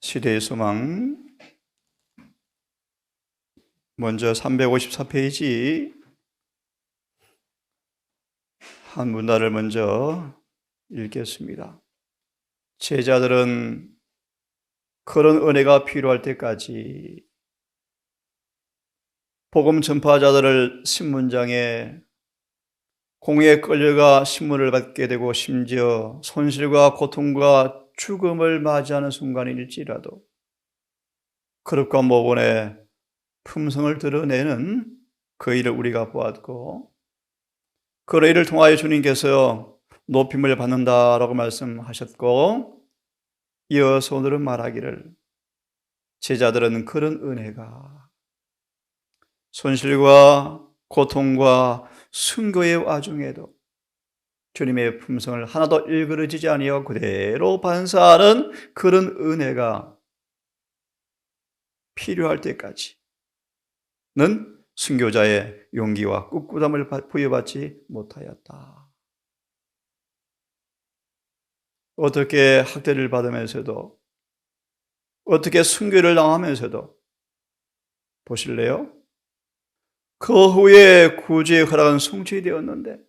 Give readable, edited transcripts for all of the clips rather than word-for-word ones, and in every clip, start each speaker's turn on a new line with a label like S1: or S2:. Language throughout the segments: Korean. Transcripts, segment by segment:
S1: 시대의 소망, 먼저 354페이지 한 문단을 먼저 읽겠습니다. 제자들은 그런 은혜가 필요할 때까지 복음 전파자들을 신문장에 공에 끌려가 신문을 받게 되고 심지어 손실과 고통과 죽음을 맞이하는 순간일지라도 그릇과 모본의 품성을 드러내는 그 일을 우리가 보았고, 그 일을 통하여 주님께서 높임을 받는다라고 말씀하셨고, 이어서 오늘은 말하기를 제자들은 그런 은혜가 손실과 고통과 순교의 와중에도 주님의 품성을 하나도 일그러지지 아니하고 그대로 반사하는 그런 은혜가 필요할 때까지는 순교자의 용기와 꿋꿋함을 부여받지 못하였다. 어떻게 학대를 받으면서도, 어떻게 순교를 당하면서도, 보실래요? 그 후에 구주의 허락은 성취되었는데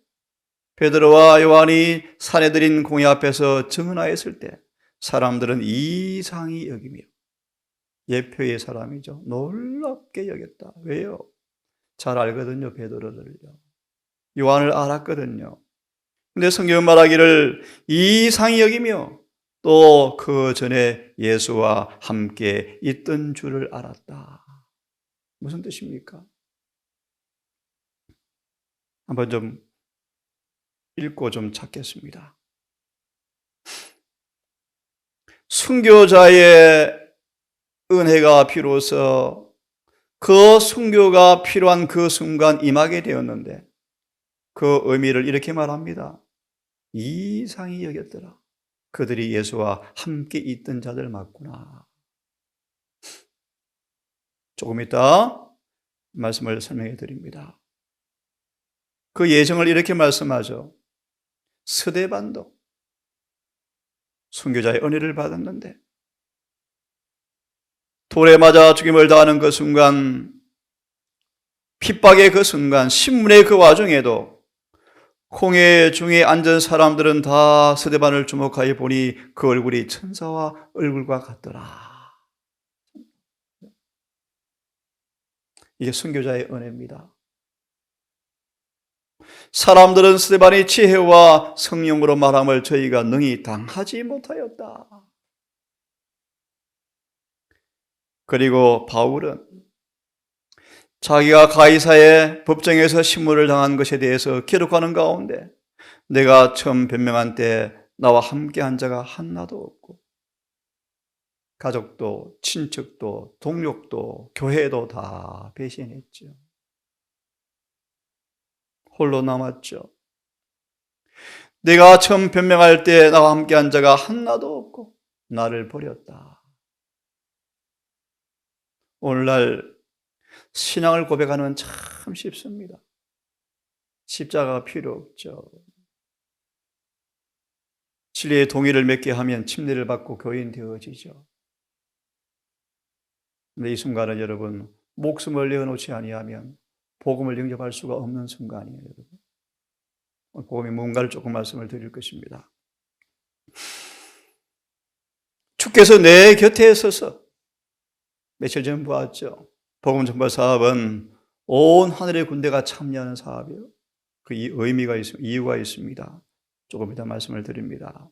S1: 베드로와 요한이 산에 들인 공의 앞에서 증언하였을 때 사람들은 이상히 여기며, 예표의 사람이죠, 놀랍게 여겼다. 왜요? 잘 알거든요, 베드로를요. 요한을 알았거든요. 근데 성경은 말하기를 이상히 여기며 또 그 전에 예수와 함께 있던 줄을 알았다. 무슨 뜻입니까? 한번 좀 읽고 좀 찾겠습니다. 순교자의 은혜가 비로소 그 순교가 필요한 그 순간 임하게 되었는데 그 의미를 이렇게 말합니다. 이상히 여겼더라. 그들이 예수와 함께 있던 자들 맞구나. 조금 이따 말씀을 설명해 드립니다. 그 예정을 이렇게 말씀하죠. 스데반도 순교자의 은혜를 받았는데 돌에 맞아 죽임을 당하는 그 순간, 핍박의 그 순간, 신문의 그 와중에도 홍해 중에 앉은 사람들은 다 스데반을 주목하여 보니 그 얼굴이 천사와 얼굴과 같더라. 이게 순교자의 은혜입니다. 사람들은 스데반의 지혜와 성령으로 말함을 저희가 능히 당하지 못하였다. 그리고 바울은 자기가 가이사의 법정에서 신문을 당한 것에 대해서 기록하는 가운데 내가 처음 변명한 때 나와 함께한 자가 하나도 없고 가족도 친척도 동력도 교회도 다 배신했죠. 홀로 남았죠. 내가 처음 변명할 때 나와 함께한 자가 하나도 없고 나를 버렸다. 오늘날 신앙을 고백하는 참 쉽습니다. 십자가가 필요 없죠. 진리의 동의를 맺게 하면 침례를 받고 교인 되어지죠. 근데 이 순간은 여러분, 목숨을 내어놓지 아니하면 복음을 영접할 수가 없는 순간이에요, 여러분. 복음이 뭔가를 조금 말씀을 드릴 것입니다. 주께서 내 곁에 서서, 며칠 전 보았죠. 복음 전파 사업은 온 하늘의 군대가 참여하는 사업이에요. 그 의미가 있습니다. 이유가 있습니다. 조금 이따 말씀을 드립니다.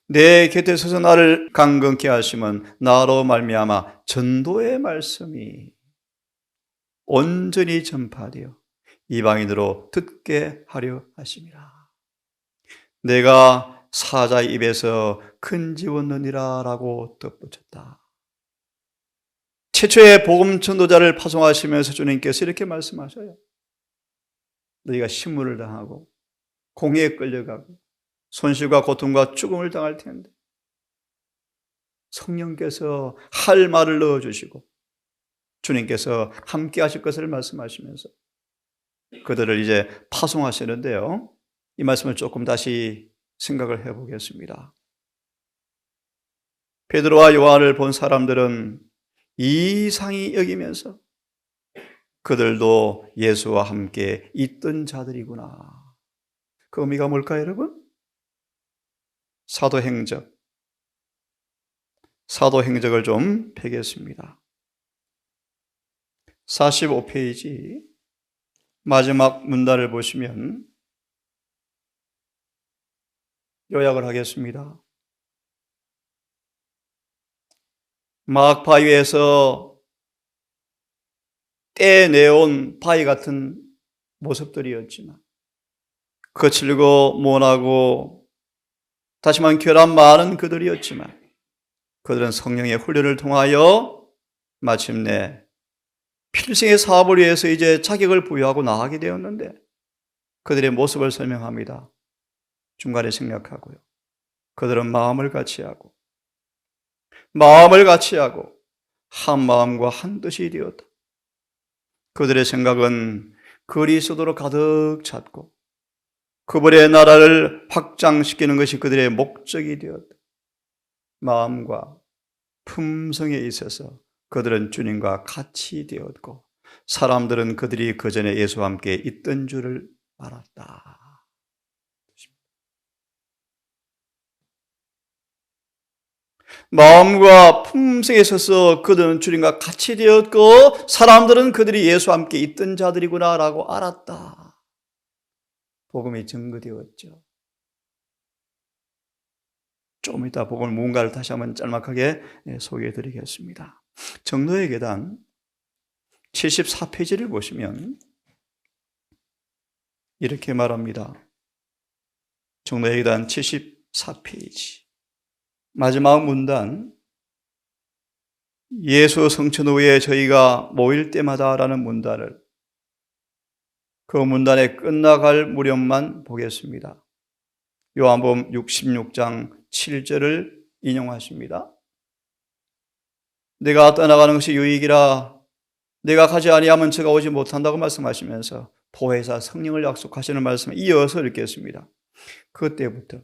S1: 내 곁에 서서 나를 강건케 하시면 나로 말미암아 전도의 말씀이 온전히 전파되어 이방인으로 듣게 하려 하심이라. 내가 사자의 입에서 큰 지웠느니라 라고 덧붙였다. 최초의 복음 전도자를 파송하시면서 주님께서 이렇게 말씀하셔요. 너희가 신문을 당하고 공회에 끌려가고 손실과 고통과 죽음을 당할 텐데 성령께서 할 말을 넣어주시고 주님께서 함께 하실 것을 말씀하시면서 그들을 이제 파송하시는데요. 이 말씀을 조금 다시 생각을 해보겠습니다. 베드로와 요한을 본 사람들은 이상히 여기면서 그들도 예수와 함께 있던 자들이구나. 그 의미가 뭘까요, 여러분? 사도행적을 좀 펴겠습니다. 45페이지 마지막 문단을 보시면 요약을 하겠습니다. 막 바위에서 떼내온 바위 같은 모습들이었지만 거칠고 모나고 다시만 결함 많은 그들이었지만 그들은 성령의 훈련을 통하여 마침내 필생의 사업을 위해서 이제 자격을 부여하고 나가게 되었는데 그들의 모습을 설명합니다. 중간에 생략하고요. 그들은 마음을 같이 하고 한 마음과 한 뜻이 되었다. 그들의 생각은 그리스도로 가득 찼고 그분의 나라를 확장시키는 것이 그들의 목적이 되었다. 마음과 품성에 있어서 그들은 주님과 같이 되었고 사람들은 그들이 그 전에 예수와 함께 있던 줄을 알았다. 마음과 품성에 있어서 그들은 주님과 같이 되었고 사람들은 그들이 예수와 함께 있던 자들이구나라고 알았다. 복음이 증거되었죠. 좀 이따 복음의 무언가를 다시 한번 짤막하게 소개해 드리겠습니다. 정로의 계단 74페이지를 보시면 이렇게 말합니다. 정로의 계단 74페이지 마지막 문단 예수 성천 후에 저희가 모일 때마다라는 문단을 그 문단에 끝나갈 무렵만 보겠습니다. 요한복음 66장 7절을 인용하십니다. 내가 떠나가는 것이 유익이라 내가 가지 아니하면 저가 오지 못한다고 말씀하시면서 보혜사 성령을 약속하시는 말씀을 이어서 읽겠습니다. 그때부터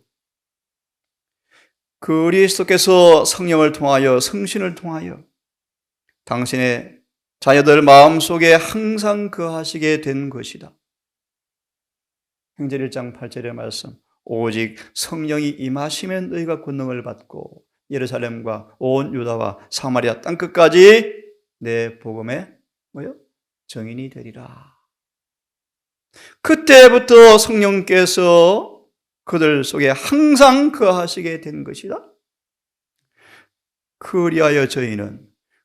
S1: 그리스도께서 성령을 통하여 성신을 통하여 당신의 자녀들 마음속에 항상 거하시게 된 것이다. 행전 1장 8절의 말씀 오직 성령이 임하시면 너희가 권능을 받고 예루살렘과 온 유다와 사마리아 땅끝까지 내 복음의 증인이 되리라. 그때부터 성령께서 그들 속에 항상 거하시게 된 것이다. 그리하여 저희는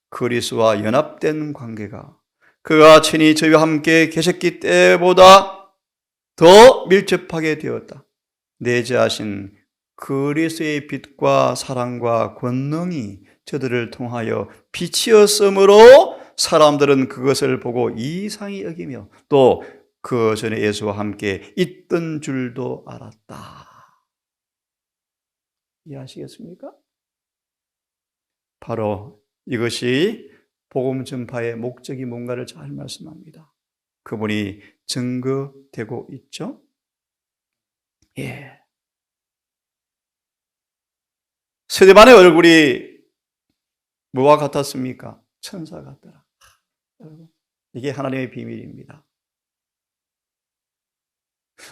S1: 그리스도와 연합된 관계가 그가 친히 저희와 함께 계셨기 때보다 더 밀접하게 되었다. 내재하신 그리스도의 빛과 사랑과 권능이 저들을 통하여 빛이었으므로 사람들은 그것을 보고 이상히 여기며 또 그 전에 예수와 함께 있던 줄도 알았다. 이해하시겠습니까? 바로 이것이 복음 전파의 목적이 뭔가를 잘 말씀합니다. 그분이 증거되고 있죠? 예. 스데반의 얼굴이 뭐와 같았습니까? 천사 같더라. 여러분, 이게 하나님의 비밀입니다.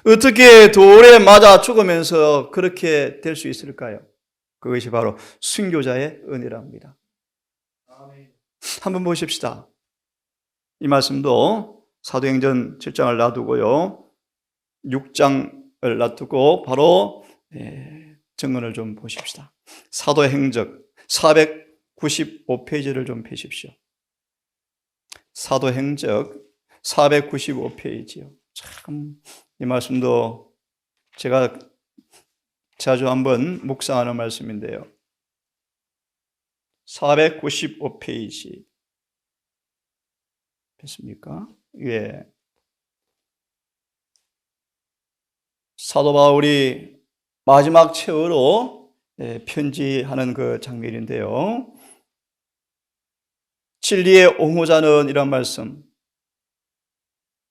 S1: 어떻게 돌에 맞아 죽으면서 그렇게 될 수 있을까요? 그것이 바로 순교자의 은혜랍니다. 한번 보십시다. 이 말씀도 사도행전 7장을 놔두고요. 6장을 놔두고 바로 정언을 좀 보십시다. 사도행적 495페이지를 좀 펴십시오. 사도행적 495페이지요. 참 이 말씀도 제가 자주 한번 묵상하는 말씀인데요. 495페이지 됐습니까? 예. 사도 바울이 마지막 최후로 편지하는 그 장면인데요. 진리의 옹호자는 이런 말씀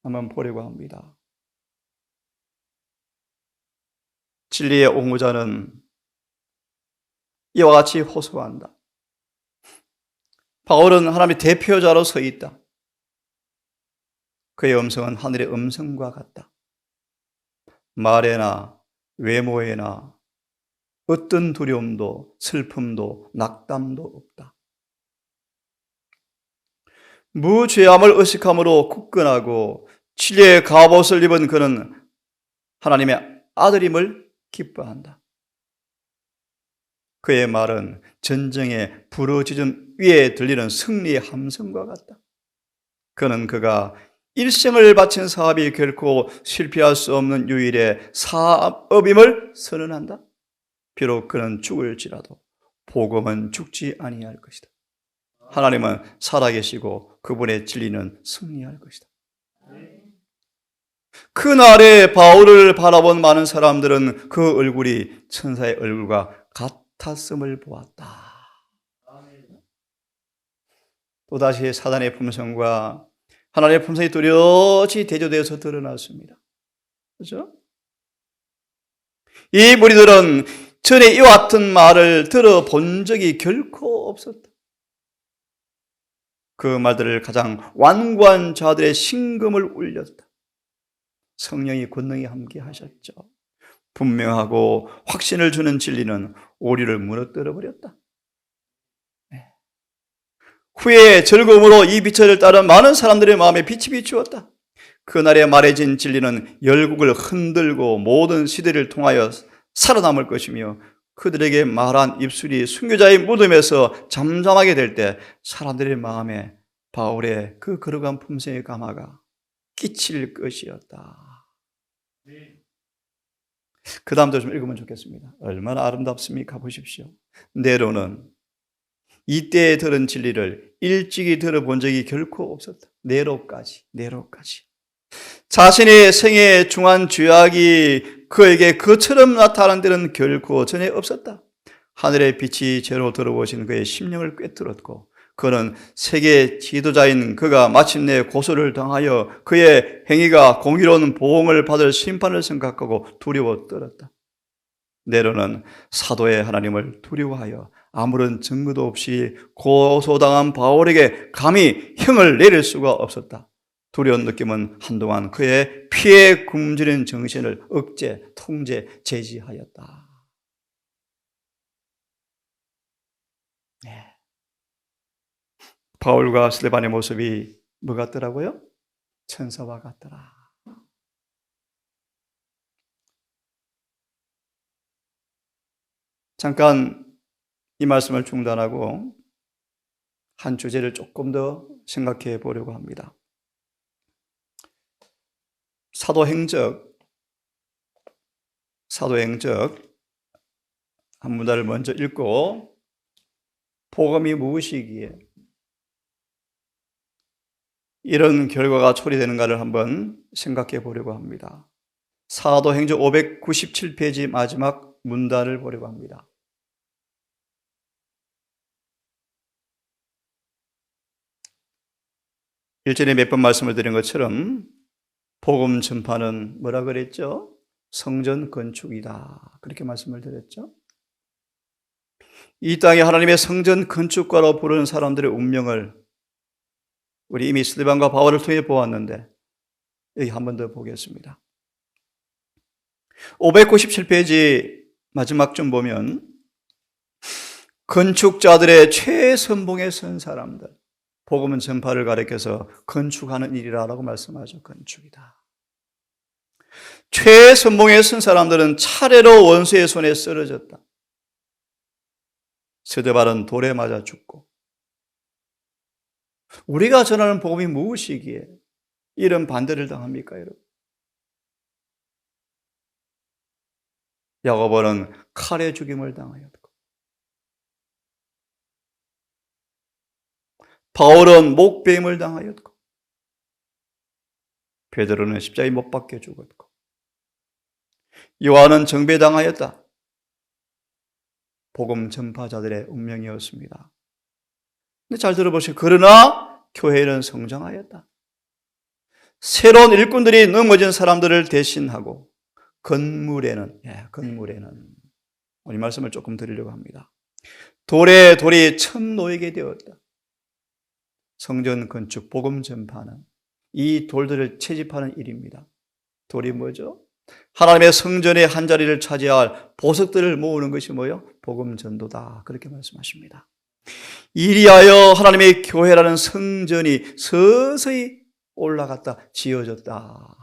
S1: 한번 보려고 합니다. 진리의 옹호자는 이와 같이 호소한다. 바울은 하나님의 대표자로 서 있다. 그의 음성은 하늘의 음성과 같다. 말에나 외모에나 어떤 두려움도 슬픔도 낙담도 없다. 무죄함을 의식함으로 굳건하고 진리의 갑옷을 입은 그는 하나님의 아들임을 기뻐한다. 그의 말은 전쟁의 부르짖음 위에 들리는 승리의 함성과 같다. 그는 그가 일생을 바친 사업이 결코 실패할 수 없는 유일의 사업임을 선언한다. 비록 그는 죽을지라도 복음은 죽지 아니할 것이다. 하나님은 살아계시고 그분의 진리는 승리할 것이다. 그날에 바울을 바라본 많은 사람들은 그 얼굴이 천사의 얼굴과 같았음을 보았다. 또다시 사단의 품성과 하나님의 품성이 뚜렷이 대조되어서 드러났습니다. 그렇죠? 이 무리들은 전에 이와 같은 말을 들어본 적이 결코 없었다. 그 말들을 가장 완고한 자들의 심금을 울렸다. 성령이 권능이 함께 하셨죠. 분명하고 확신을 주는 진리는 오류를 무너뜨려 버렸다. 후에 즐거움으로 이 빛을 따른 많은 사람들의 마음에 빛이 비추었다. 그날에 말해진 진리는 열국을 흔들고 모든 시대를 통하여 살아남을 것이며 그들에게 말한 입술이 순교자의 무덤에서 잠잠하게 될 때 사람들의 마음에 바울의 그 거룩한 품성의 감화가 끼칠 것이었다. 그 다음도 좀 읽으면 좋겠습니다. 얼마나 아름답습니까? 보십시오. 네로는 이때에 들은 진리를 일찍이 들어본 적이 결코 없었다. 네로까지. 자신의 생애의 중한 죄악이 그에게 그처럼 나타난 데는 결코 전에 없었다. 하늘의 빛이 제로 들어오신 그의 심령을 꿰뚫었고 그는 세계 지도자인 그가 마침내 고소를 당하여 그의 행위가 공의로운 보응을 받을 심판을 생각하고 두려워 떨었다. 네로는 사도의 하나님을 두려워하여 아무런 증거도 없이 고소당한 바울에게 감히 형을 내릴 수가 없었다. 두려운 느낌은 한동안 그의 피에 굶주린 정신을 억제, 통제, 제지하였다. 네. 바울과 스데반의 모습이 뭐 같더라고요? 천사와 같더라. 잠깐 이 말씀을 중단하고 한 주제를 조금 더 생각해 보려고 합니다. 사도행적 한 문단을 먼저 읽고 복음이 무엇이기에 이런 결과가 초래되는가를 한번 생각해 보려고 합니다. 사도행적 597페이지 마지막 문단을 보려고 합니다. 일전에 몇 번 말씀을 드린 것처럼 복음 전파는 뭐라 그랬죠? 성전 건축이다. 그렇게 말씀을 드렸죠. 이 땅에 하나님의 성전 건축가로 부르는 사람들의 운명을 우리 이미 스데반과 바울을 통해 보았는데 여기 한 번 더 보겠습니다. 597페이지 마지막 좀 보면 건축자들의 최선봉에 선 사람들, 복음은 전파를 가리켜서 건축하는 일이라고 말씀하죠. 건축이다. 최선봉에 선 사람들은 차례로 원수의 손에 쓰러졌다. 스데반은 돌에 맞아 죽고 우리가 전하는 복음이 무엇이기에 이런 반대를 당합니까, 여러분? 야고보는 칼에 죽임을 당하였고 바울은 목베임을 당하였고 베드로는 십자가에 못 박혀 죽었고 요한은 정배당하였다. 복음 전파자들의 운명이었습니다. 근데 잘 들어보세요. 그러나 교회는 성장하였다. 새로운 일꾼들이 넘어진 사람들을 대신하고 건물에는 우리 말씀을 조금 드리려고 합니다. 돌에 돌이 천 놓이게 되었다. 성전 건축, 복음 전파는 이 돌들을 채집하는 일입니다. 돌이 뭐죠? 하나님의 성전의 한 자리를 차지할 보석들을 모으는 것이 뭐요? 복음 전도다. 그렇게 말씀하십니다. 이리하여 하나님의 교회라는 성전이 서서히 올라갔다, 지어졌다.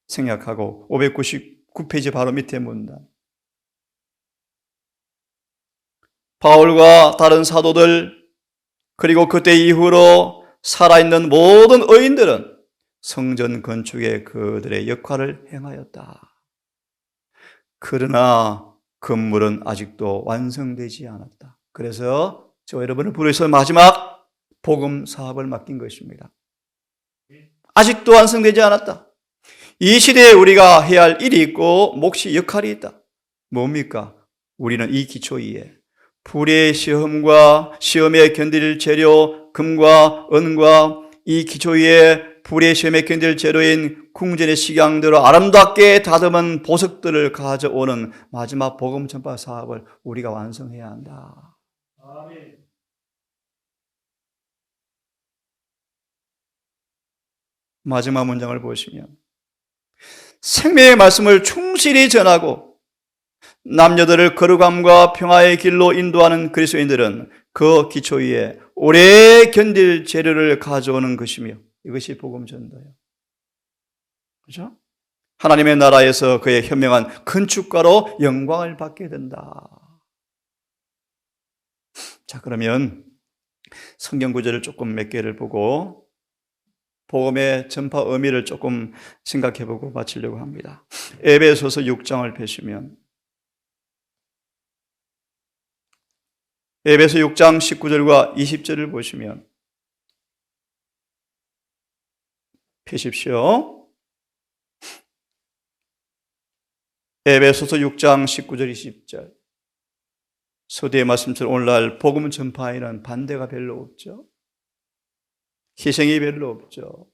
S1: 생략하고 599페이지 바로 밑에 문단. 바울과 다른 사도들 그리고 그때 이후로 살아있는 모든 의인들은 성전 건축에 그들의 역할을 행하였다. 그러나 건물은 아직도 완성되지 않았다. 그래서 저 여러분을 부르셔서 마지막 복음 사업을 맡긴 것입니다. 아직도 완성되지 않았다. 이 시대에 우리가 해야 할 일이 있고 몫이 역할이 있다. 뭡니까? 우리는 이 기초 위에 불의 시험에 견딜 재료, 금과 은과 이 기초 위에 불의 시험에 견딜 재료인 궁전의 식양대로 아름답게 다듬은 보석들을 가져오는 마지막 복음 전파 사업을 우리가 완성해야 한다. 아멘. 마지막 문장을 보시면 생명의 말씀을 충실히 전하고 남녀들을 거룩함과 평화의 길로 인도하는 그리스도인들은 그 기초 위에 오래 견딜 재료를 가져오는 것이며 이것이 복음 전도예요. 그렇죠? 하나님의 나라에서 그의 현명한 건축가로 영광을 받게 된다. 자, 그러면 성경 구절을 조금 몇 개를 보고 복음의 전파 의미를 조금 생각해보고 마치려고 합니다. 에베소서 6장을 펴시면 에베소 6장 19절과 20절을 보시면 펴십시오. 에베소서 6장 19절 20절. 서두의 말씀처럼 오늘날 복음 전파에는 반대가 별로 없죠. 희생이 별로 없죠.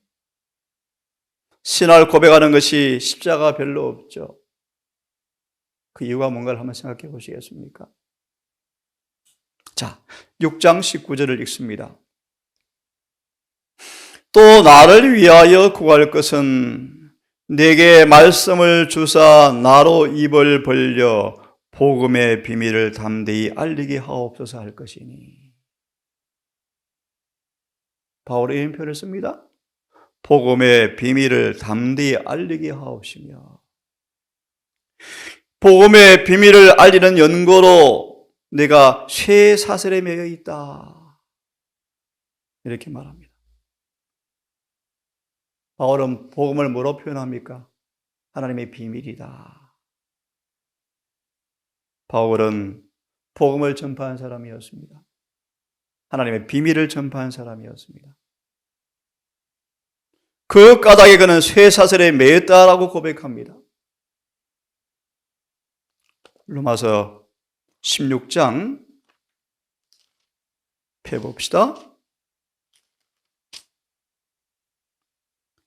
S1: 신앙을 고백하는 것이 십자가 별로 없죠. 그 이유가 뭔가를 한번 생각해 보시겠습니까? 자, 6장 19절을 읽습니다. 또 나를 위하여 구할 것은 내게 말씀을 주사 나로 입을 벌려 복음의 비밀을 담대히 알리게 하옵소서 할 것이니. 바울이 이런 표현을 씁니다. 복음의 비밀을 담대히 알리게 하옵시며. 복음의 비밀을 알리는 연고로 내가 쇠사슬에 매여 있다. 이렇게 말합니다. 바울은 복음을 뭐로 표현합니까? 하나님의 비밀이다. 바울은 복음을 전파한 사람이었습니다. 하나님의 비밀을 전파한 사람이었습니다. 그 까닭에 그는 쇠사슬에 매였다라고 고백합니다. 로마서 16장 펴봅시다.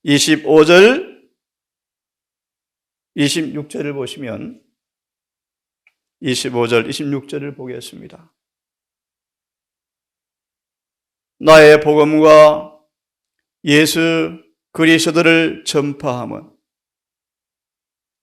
S1: 25절, 26절을 보시면 25절, 26절을 보겠습니다. 나의 복음과 예수 그리스도를 전파함은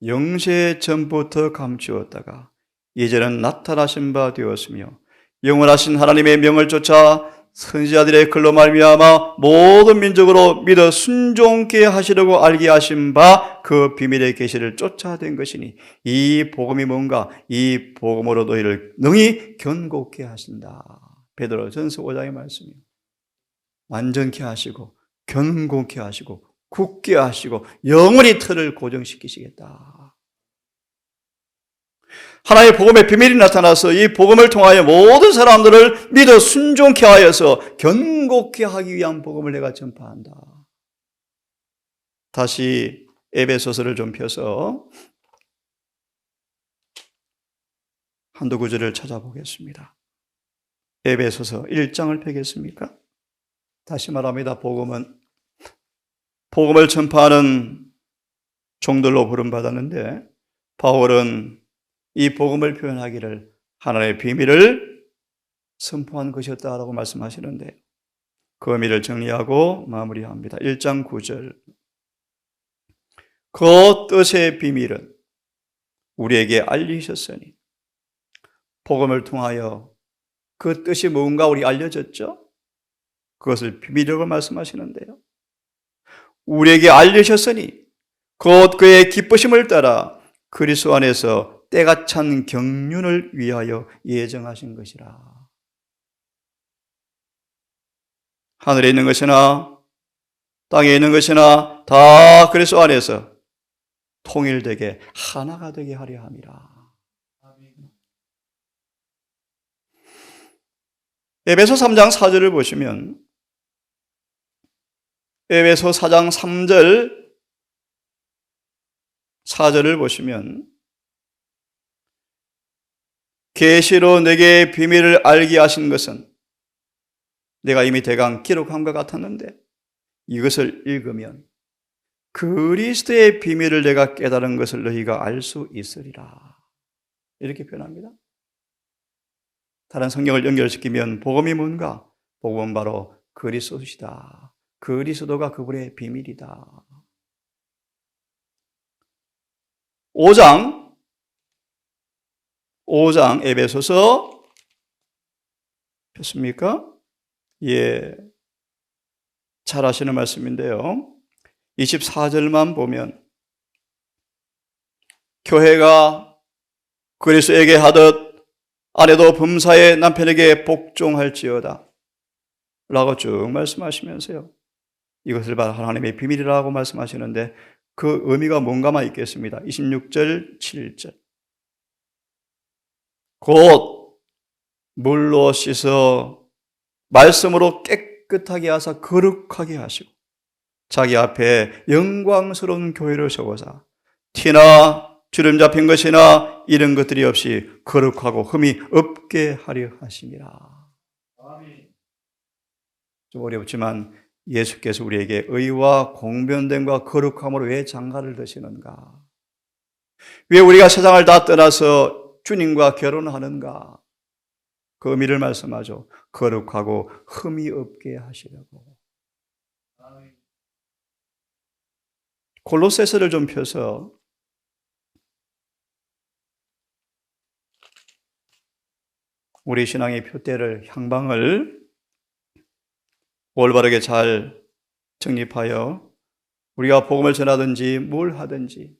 S1: 영세 전부터 감추었다가 이제는 나타나신 바 되었으며 영원하신 하나님의 명을 쫓아 선지자들의 글로 말미암아 모든 민족으로 믿어 순종케 하시려고 알게 하신 바 그 비밀의 계시를 쫓아낸 것이니 이 복음이 뭔가? 이 복음으로 너희를 능히 견고케 하신다. 베드로전서 5장의 말씀이에요. 완전케 하시고 견고케 하시고 굳게 하시고 영원히 틀을 고정시키시겠다. 하나님의 복음의 비밀이 나타나서 이 복음을 통하여 모든 사람들을 믿어 순종케 하여서 견고케 하기 위한 복음을 내가 전파한다. 다시 에베소서를 좀 펴서 한두 구절을 찾아보겠습니다. 에베소서 1장을 펴겠습니까? 다시 말합니다. 복음을 전파하는 종들로 부름받았는데 바울은 이 복음을 표현하기를 하나님의 비밀을 선포한 것이었다라고 말씀하시는데 그 의미를 정리하고 마무리합니다. 1장 9절. 그 뜻의 비밀은 우리에게 알리셨으니. 복음을 통하여 그 뜻이 뭔가 우리 알려졌죠? 그것을 비밀이라고 말씀하시는데요. 우리에게 알려셨으니 곧 그의 기쁘심을 따라 그리스도 안에서 때가 찬 경륜을 위하여 예정하신 것이라. 하늘에 있는 것이나 땅에 있는 것이나 다 그리스도 안에서 통일되게 하나가 되게 하려 함이라. 에베소 3장 4절을 보시면 에베소 4장 3절 4절을 보시면 계시로 내게 비밀을 알게 하신 것은 내가 이미 대강 기록함과 같았는데 이것을 읽으면 그리스도의 비밀을 내가 깨달은 것을 너희가 알 수 있으리라. 이렇게 표현합니다. 다른 성경을 연결시키면 복음이 뭔가? 복음은 바로 그리스도시다. 그리스도가 그분의 비밀이다. 5장 에베소서 폈습니까? 예, 잘 아시는 말씀인데요. 24절만 보면 교회가 그리스도에게 하듯 아내도 범사의 남편에게 복종할지어다 라고 쭉 말씀하시면서요. 이것을 바로 하나님의 비밀이라고 말씀하시는데 그 의미가 뭔가만 있겠습니다. 26절, 7절. 곧 물로 씻어 말씀으로 깨끗하게 하사 거룩하게 하시고 자기 앞에 영광스러운 교회를 세우사 티나 주름 잡힌 것이나 이런 것들이 없이 거룩하고 흠이 없게 하려 하심이라. 좀 어렵지만 예수께서 우리에게 의와 공변됨과 거룩함으로 왜 장가를 드시는가? 왜 우리가 세상을 다 떠나서 주님과 결혼하는가? 그 의미를 말씀하죠. 거룩하고 흠이 없게 하시려고. 골로새서를 좀 펴서 우리 신앙의 표대를, 향방을 올바르게 잘 정립하여 우리가 복음을 전하든지 뭘 하든지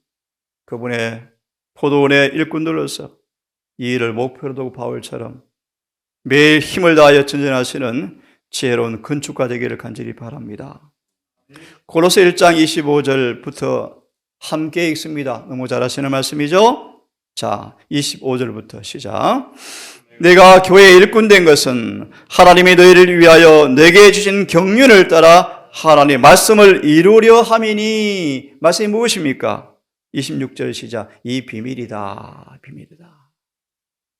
S1: 그분의 포도원의 일꾼들로서 이 일을 목표로 두고 바울처럼 매일 힘을 다하여 전진하시는 지혜로운 건축가 되기를 간절히 바랍니다. 골로새 1장 25절부터 함께 읽습니다. 너무 잘 아시는 말씀이죠? 자, 25절부터 시작. 내가 교회의 일꾼 된 것은 하나님이 너희를 위하여 내게 주신 경륜을 따라 하나님의 말씀을 이루려 함이니. 말씀이 무엇입니까? 26절 시작. 이 비밀이다. 비밀이다.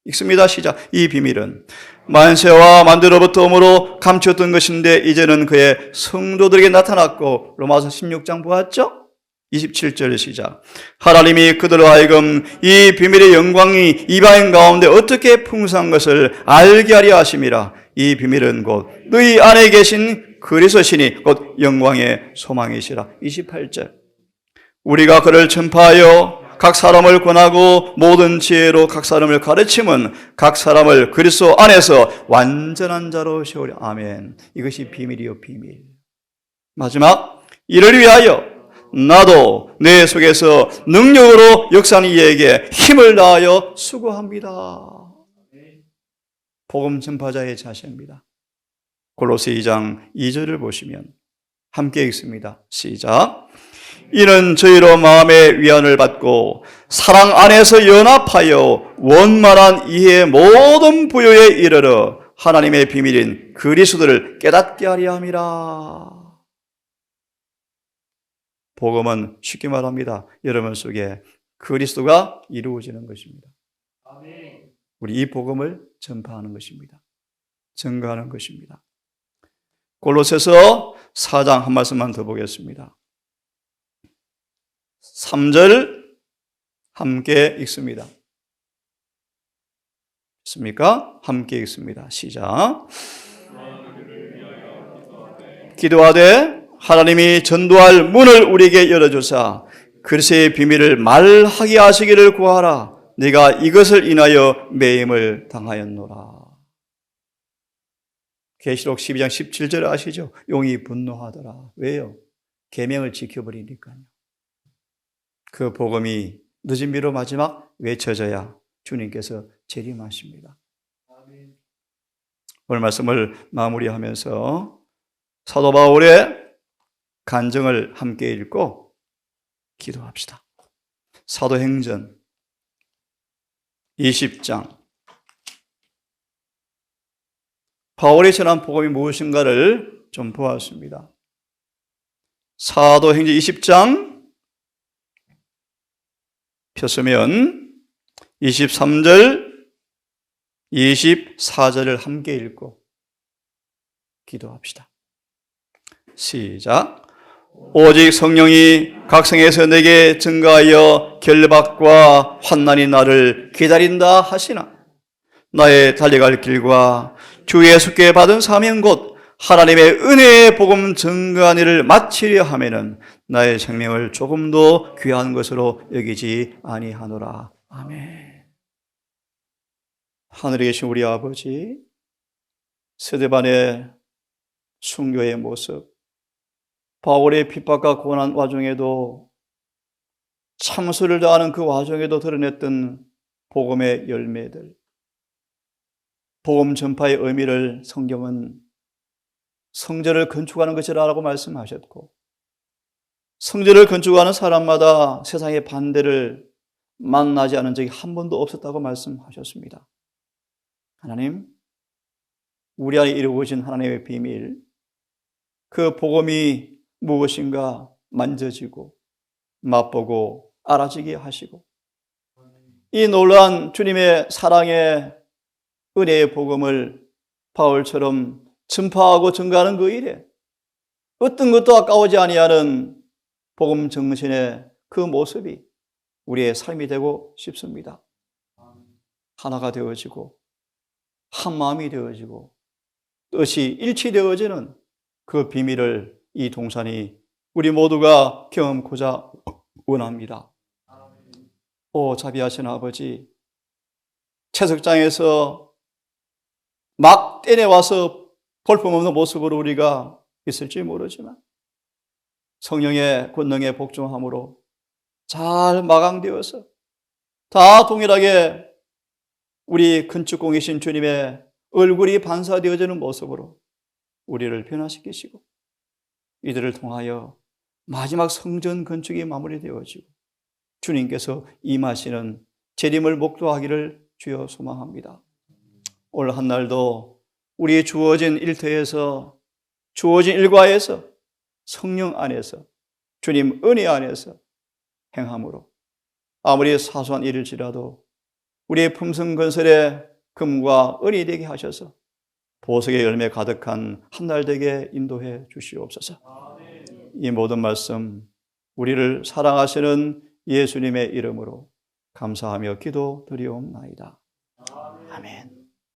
S1: 읽습니다. 시작. 이 비밀은 만세와 만대로부터 오므로 감추었던 것인데 이제는 그의 성도들에게 나타났고. 로마서 16장 보았죠? 27절 시작. 하나님이 그들로 하여금 이 비밀의 영광이 이방인 가운데 어떻게 풍성한 것을 알게 하려 하심이라. 이 비밀은 곧 너희 안에 계신 그리스도시니 곧 영광의 소망이시라. 28절. 우리가 그를 전파하여 각 사람을 권하고 모든 지혜로 각 사람을 가르침은 각 사람을 그리스도 안에서 완전한 자로 세우려. 아멘. 이것이 비밀이요 비밀. 마지막. 이를 위하여 나도 내 속에서 능력으로 역사하는 이에게 힘을 다하여 수고합니다. 복음 전파자의 자세입니다. 골로새 2장 2절을 보시면 함께 읽습니다. 시작. 이는 저희로 마음의 위안을 받고 사랑 안에서 연합하여 원만한 이해의 모든 부요에 이르러 하나님의 비밀인 그리스도를 깨닫게 하려 함이라. 복음은 쉽게 말합니다. 여러분 속에 그리스도가 이루어지는 것입니다. 우리 이 복음을 전파하는 것입니다. 증거하는 것입니다. 골로새서 4장 한 말씀만 더 보겠습니다. 3절 함께 읽습니다. 있습니까? 함께 읽습니다. 시작. 기도하되 하나님이 전도할 문을 우리에게 열어주사 그리스도의 비밀을 말하게 하시기를 구하라. 네가 이것을 인하여 매임을 당하였노라. 계시록 12장 17절 아시죠? 용이 분노하더라. 왜요? 계명을 지켜버리니까요. 그 복음이 늦은 미로 마지막 외쳐져야 주님께서 재림하십니다. 오늘 말씀을 마무리하면서 사도 바울의 간증을 함께 읽고 기도합시다. 사도행전 20장 바울이 전한 복음이 무엇인가를 좀 보았습니다. 사도행전 20장 폈으면 23절, 24절을 함께 읽고 기도합시다. 시작. 오직 성령이 각성에서 내게 증가하여 결박과 환난이 나를 기다린다 하시나 나의 달려갈 길과 주 예수께 받은 사명 곧 하나님의 은혜의 복음 증거한 일을 마치려 하면은 나의 생명을 조금도 귀한 것으로 여기지 아니하노라. 아멘. 하늘에 계신 우리 아버지, 스데반의 순교의 모습, 바울의 핍박과 고난 와중에도 참수를 다하는 그 와중에도 드러냈던 복음의 열매들, 복음 전파의 의미를 성경은 성전을 건축하는 것이라고 말씀하셨고, 성전을 건축하는 사람마다 세상의 반대를 만나지 않은 적이 한 번도 없었다고 말씀하셨습니다. 하나님, 우리 안에 이루어진 하나님의 비밀, 그 복음이 무엇인가 만져지고 맛보고 알아지게 하시고, 이 놀라운 주님의 사랑의 은혜의 복음을 바울처럼 전파하고 증가하는 그 일에 어떤 것도 아까우지 아니하는 복음 정신의 그 모습이 우리의 삶이 되고 싶습니다. 하나가 되어지고 한 마음이 되어지고 뜻이 일치되어지는 그 비밀을 이 동산이 우리 모두가 경험코자 원합니다. 오 자비하신 아버지, 채석장에서 막 때려와서 볼품없는 모습으로 우리가 있을지 모르지만 성령의 권능에 복종함으로 잘 마감되어서 다 동일하게 우리 건축공이신 주님의 얼굴이 반사되어지는 모습으로 우리를 변화시키시고 이들을 통하여 마지막 성전 건축이 마무리되어지고 주님께서 임하시는 재림을 목도하기를 주여 소망합니다. 오늘 한 날도 우리 주어진 일터에서 주어진 일과에서 성령 안에서 주님 은혜 안에서 행함으로 아무리 사소한 일일지라도 우리의 품성 건설에 금과 은이 되게 하셔서 보석의 열매 가득한 한 날 되게 인도해 주시옵소서. 이 모든 말씀 우리를 사랑하시는 예수님의 이름으로 감사하며 기도드리옵나이다. 아멘.